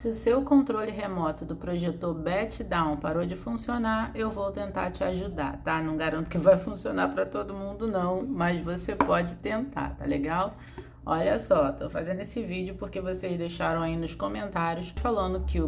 Se o seu controle remoto do projetor BetDown parou de funcionar, eu vou tentar te ajudar, tá? Não garanto que vai funcionar para todo mundo não, mas você pode tentar, tá legal? Olha só, tô fazendo esse vídeo porque vocês deixaram aí nos comentários falando que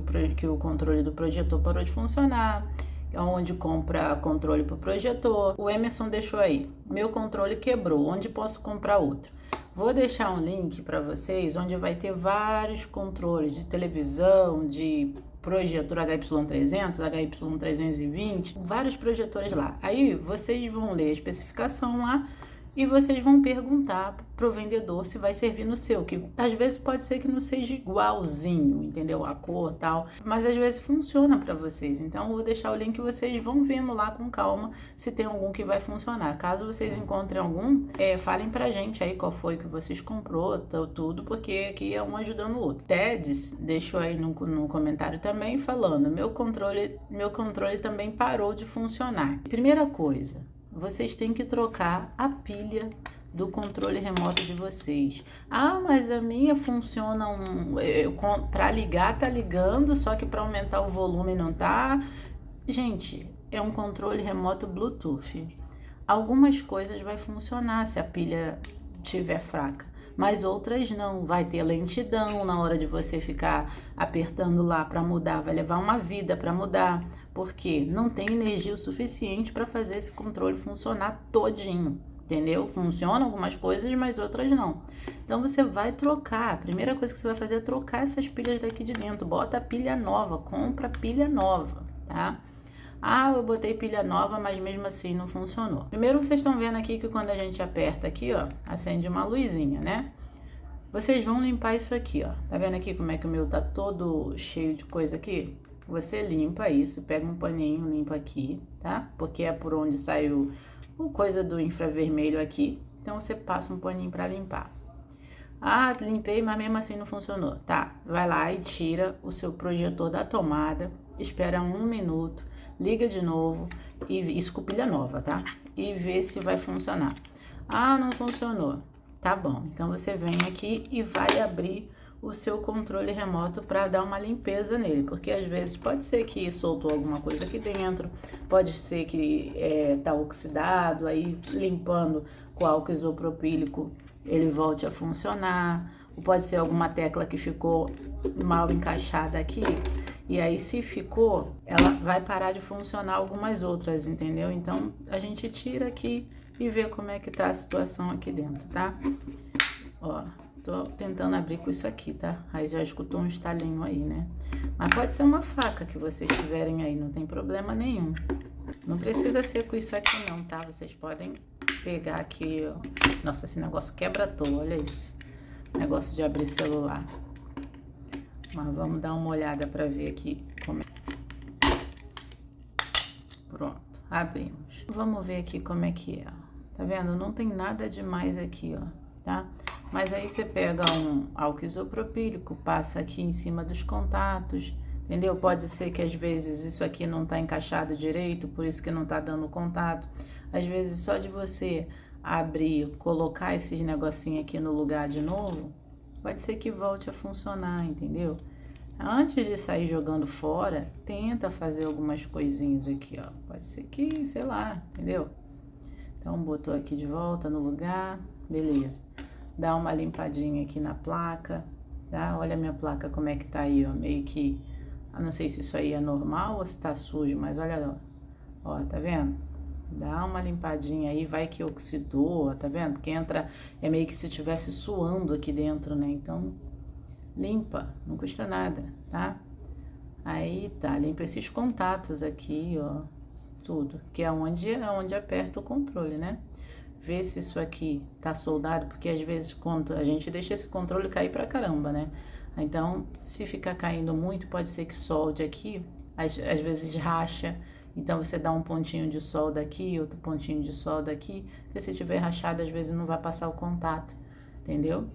o controle do projetor parou de funcionar, onde compra controle pro projetor. O Emerson deixou aí, meu controle quebrou, onde posso comprar outro? Vou deixar um link para vocês onde vai ter vários controles de televisão, de projetor HY300, HY320, vários projetores lá. Aí vocês vão ler a especificação lá e vocês vão perguntar pro vendedor se vai servir no seu, que às vezes pode ser que não seja igualzinho, entendeu? A cor tal, mas às vezes funciona para vocês. Então eu vou deixar o link e vocês vão vendo lá com calma se tem algum que vai funcionar. Caso vocês encontrem algum, falem pra gente aí qual foi que vocês comprou, tudo, porque aqui é um ajudando o outro. Teds deixou aí no comentário também falando, meu controle também parou de funcionar. Primeira coisa, vocês têm que trocar a pilha do controle remoto de vocês. Ah, mas a minha funciona para ligar tá ligando, só que para aumentar o volume não tá. Gente, é um controle remoto Bluetooth. Algumas coisas vai funcionar se a pilha estiver fraca, mas outras não. Vai ter lentidão na hora de você ficar apertando lá para mudar, vai levar uma vida para mudar, porque não tem energia o suficiente para fazer esse controle funcionar todinho, entendeu? Funciona algumas coisas, mas outras não. Então você vai trocar, a primeira coisa que você vai fazer é trocar essas pilhas daqui de dentro, bota a pilha nova, compra pilha nova, tá? Ah, eu botei pilha nova, mas mesmo assim não funcionou. Primeiro vocês estão vendo aqui que quando a gente aperta aqui, ó, acende uma luzinha, né? Vocês vão limpar isso aqui, ó. Tá vendo aqui como é que o meu tá todo cheio de coisa aqui? Você limpa isso, pega um paninho, limpa aqui, tá? Porque é por onde saiu o coisa do infravermelho aqui. Então você passa um paninho pra limpar. Ah, limpei, mas mesmo assim não funcionou. Tá, vai lá e tira o seu projetor da tomada, espera 1 minuto, liga de novo e isso com pilha nova, tá? E vê se vai funcionar. Ah, não funcionou. Tá bom, então você vem aqui e vai abrir o seu controle remoto para dar uma limpeza nele, porque às vezes pode ser que soltou alguma coisa aqui dentro, pode ser que tá oxidado, aí limpando com álcool isopropílico ele volte a funcionar, ou pode ser alguma tecla que ficou mal encaixada aqui, e aí se ficou, ela vai parar de funcionar algumas outras, entendeu? Então a gente tira aqui e vê como é que tá a situação aqui dentro, tá? Ó, tô tentando abrir com isso aqui, tá? Aí já escutou um estalinho aí, né? Mas pode ser uma faca que vocês tiverem aí, não tem problema nenhum. Não precisa ser com isso aqui não, tá? Vocês podem pegar aqui, ó. Nossa, esse negócio quebra todo, olha isso. Negócio de abrir celular. Mas vamos dar uma olhada pra ver aqui como é. Pronto, abrimos. Vamos ver aqui como é que é, ó. Tá vendo? Não tem nada demais aqui, ó, tá? Mas aí você pega um álcool isopropílico, passa aqui em cima dos contatos, entendeu? Pode ser que às vezes isso aqui não tá encaixado direito, por isso que não tá dando contato. Às vezes só de você abrir, colocar esses negocinhos aqui no lugar de novo, pode ser que volte a funcionar, entendeu? Antes de sair jogando fora, tenta fazer algumas coisinhas aqui, ó. Pode ser que, sei lá, entendeu? Então, botou aqui de volta no lugar, beleza. Dá uma limpadinha aqui na placa, tá? Olha a minha placa como é que tá aí, ó, meio que... Eu não sei se isso aí é normal ou se tá sujo, mas olha, ó, tá vendo? Dá uma limpadinha aí, vai que oxidou, ó, tá vendo? Que entra, é meio que se estivesse suando aqui dentro, né? Então, limpa, não custa nada, tá? Aí, tá, limpa esses contatos aqui, ó, tudo, que é onde aperta o controle, né? Vê se isso aqui tá soldado, porque às vezes quando a gente deixa esse controle cair pra caramba, né? Então, se ficar caindo muito, pode ser que solde aqui, às vezes racha, então você dá um pontinho de solda aqui, outro pontinho de solda aqui, porque se tiver rachado, às vezes não vai passar o contato, entendeu?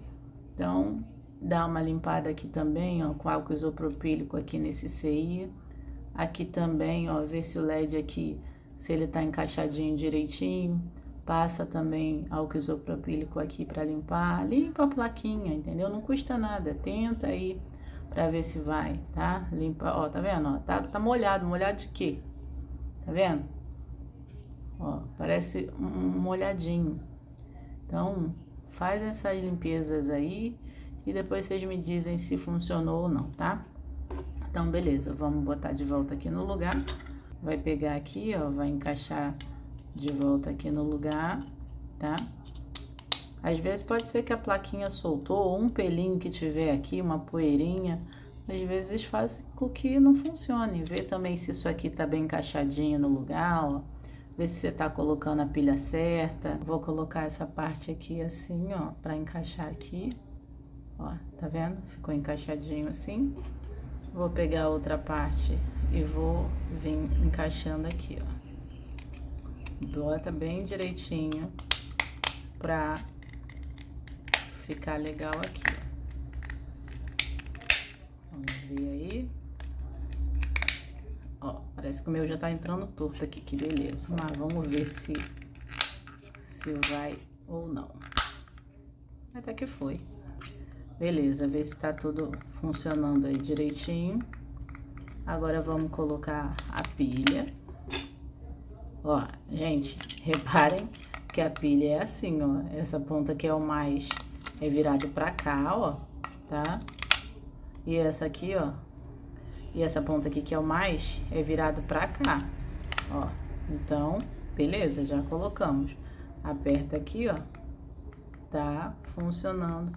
Então, dá uma limpada aqui também, ó, com álcool isopropílico aqui nesse CI. Aqui também, ó, ver se o LED aqui, se ele tá encaixadinho direitinho. Passa também álcool isopropílico aqui para limpar. Limpa a plaquinha, entendeu? Não custa nada. Tenta aí pra ver se vai, tá? Limpa, ó, tá vendo? Ó, tá molhado. Molhado de quê? Tá vendo? Ó, parece um molhadinho. Então, faz essas limpezas aí e depois vocês me dizem se funcionou ou não, tá? Então, beleza, vamos botar de volta aqui no lugar. Vai pegar aqui, ó, vai encaixar de volta aqui no lugar, tá? Às vezes pode ser que a plaquinha soltou, ou um pelinho que tiver aqui, uma poeirinha. Às vezes faz com que não funcione. Vê também se isso aqui tá bem encaixadinho no lugar, ó. Vê se você tá colocando a pilha certa. Vou colocar essa parte aqui assim, ó, pra encaixar aqui. Ó, tá vendo? Ficou encaixadinho assim. Vou pegar a outra parte e vou vir encaixando aqui, ó. Bota bem direitinho pra ficar legal aqui, ó. Vamos ver aí. Ó, parece que o meu já tá entrando torto aqui, que beleza. Mas vamos ver se vai ou não. Até que foi. Beleza, ver se tá tudo funcionando aí direitinho. Agora vamos colocar a pilha. Ó, gente, reparem que a pilha é assim, ó. Essa ponta aqui é o mais, é virado pra cá, ó, tá? E essa aqui, ó. E essa ponta aqui que é o mais, é virado pra cá, ó. Então, beleza, já colocamos. Aperta aqui, ó. Tá funcionando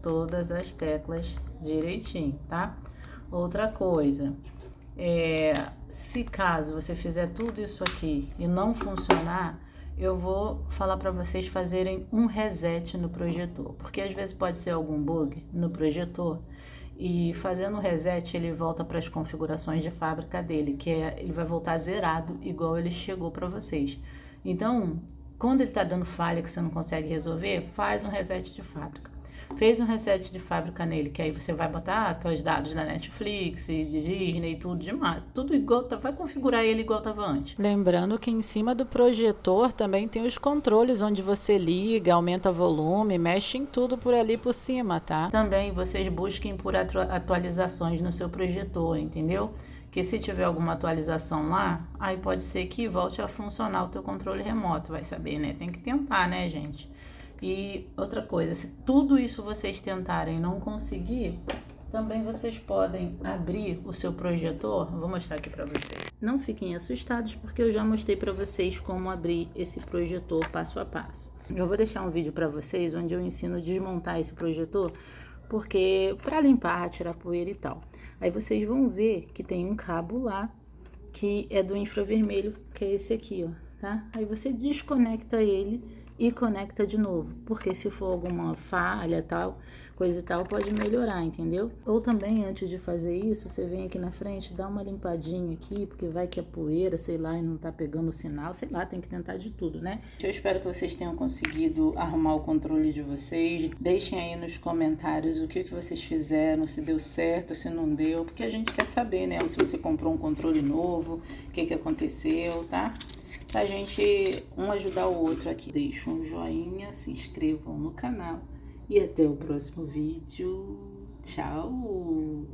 todas as teclas direitinho, tá? Outra coisa, se caso você fizer tudo isso aqui e não funcionar, eu vou falar para vocês fazerem um reset no projetor, porque às vezes pode ser algum bug no projetor e fazendo o reset ele volta para as configurações de fábrica dele, ele vai voltar zerado igual ele chegou para vocês. Então, quando ele tá dando falha que você não consegue resolver, faz um reset de fábrica. Fez um reset de fábrica nele, que aí você vai botar seus dados da Netflix, de Disney, tudo demais. Tudo igual, vai configurar ele igual estava antes. Lembrando que em cima do projetor também tem os controles onde você liga, aumenta volume, mexe em tudo por ali por cima, tá? Também vocês busquem por atualizações no seu projetor, entendeu? Que se tiver alguma atualização lá, aí pode ser que volte a funcionar o teu controle remoto, vai saber, né? Tem que tentar, né, gente? E outra coisa, se tudo isso vocês tentarem não conseguir, também vocês podem abrir o seu projetor. Vou mostrar aqui para vocês. Não fiquem assustados, porque eu já mostrei para vocês como abrir esse projetor passo a passo. Eu vou deixar um vídeo para vocês onde eu ensino a desmontar esse projetor, porque para limpar, tirar poeira e tal. Aí vocês vão ver que tem um cabo lá, que é do infravermelho, que é esse aqui, ó, tá? Aí você desconecta ele e conecta de novo, porque se for alguma falha, tal, coisa e tal, pode melhorar, entendeu? Ou também, antes de fazer isso, você vem aqui na frente, dá uma limpadinha aqui, porque vai que é poeira, sei lá, e não tá pegando o sinal, sei lá, tem que tentar de tudo, né? Eu espero que vocês tenham conseguido arrumar o controle de vocês. Deixem aí nos comentários o que vocês fizeram, se deu certo, se não deu, porque a gente quer saber, né? Se você comprou um controle novo, o que aconteceu, tá? Pra gente um ajudar o outro aqui. Deixa um joinha, se inscrevam no canal e até o próximo vídeo. Tchau!